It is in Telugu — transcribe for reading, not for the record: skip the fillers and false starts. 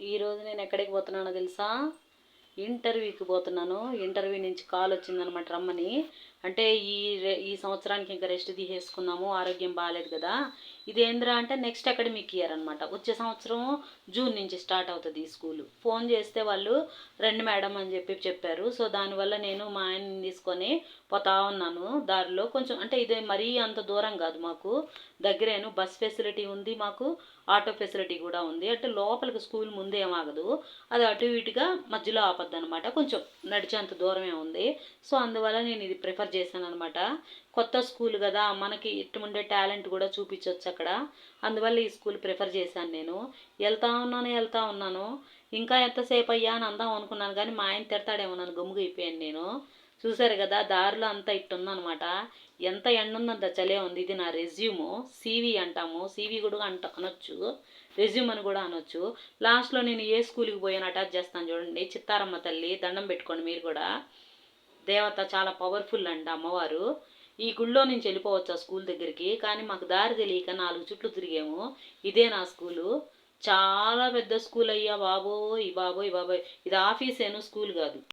ఈరోజు నేను ఎక్కడికి పోతున్నానో తెలుసా? ఇంటర్వ్యూకి పోతున్నాను. ఇంటర్వ్యూ నుంచి కాల్ వచ్చిందనమాట రమ్మని. అంటే ఈ సంవత్సరానికి ఇంకా రెస్ట్ తీసేసుకున్నాము, ఆరోగ్యం బాగాలేదు కదా. ఇదేంద్రా అంటే నెక్స్ట్ అకాడమిక్ ఇయర్ అనమాట. వచ్చే సంవత్సరం జూన్ నుంచి స్టార్ట్ అవుతుంది ఈ స్కూలు. ఫోన్ చేస్తే వాళ్ళు రండి మేడం అని చెప్పారు. సో దానివల్ల నేను మా ఆయన్ని తీసుకొని పోతా ఉన్నాను. దారిలో కొంచెం అంటే ఇదే మరీ అంత దూరం కాదు, మాకు దగ్గరేను. బస్ ఫెసిలిటీ ఉంది మాకు, ఆటో ఫెసిలిటీ కూడా ఉంది. అంటే లోపలికి స్కూల్ ముందే ఏమాగదు, అది అటు ఇటుగా మధ్యలో ఆపద్దు అనమాట. కొంచెం నడిచేంత దూరమే ఉంది. సో అందువల్ల నేను ఇది ప్రిఫర్ చేశాను అనమాట. కొత్త స్కూల్ కదా, మనకి ఇట్టుముండే టాలెంట్ కూడా చూపించవచ్చు అక్కడ. అందువల్ల ఈ స్కూల్ ప్రిఫర్ చేశాను నేను. వెళ్తా ఉన్నాను. ఇంకా ఎంతసేపు అయ్యా అని అందాం అనుకున్నాను, కానీ మా ఆయన తిడతాడేమో నన్ను గమ్ముగా అయిపోయాను నేను. చూసారు కదా, దారిలో అంతా ఇట్టుందనమాట. ఎంత ఎండ ఉందంత చలే ఉంది. ఇది నా రెజ్యూము, సీవీ అంటాము. సీవీ కూడా అనొచ్చు, రెజ్యూమ్ అని కూడా అనొచ్చు. లాస్ట్లో నేను ఏ స్కూల్కి పోయాను అటాచ్ చేస్తాను చూడండి. చిత్తారమ్మ తల్లి, దండం పెట్టుకోండి మీరు కూడా. దేవత చాలా పవర్ఫుల్ అంట అమ్మవారు. ఈ గుళ్ళో నుంచి వెళ్ళిపోవచ్చు ఆ స్కూల్ దగ్గరికి, కానీ మాకు దారి తెలియక 4 చుట్లు తిరిగాము. ఇదే నా స్కూలు. చాలా పెద్ద స్కూల్ అయ్యా బాబోయ్ బాబోయ్ బాబోయ్. ఇది ఆఫీసేను, స్కూల్ కాదు.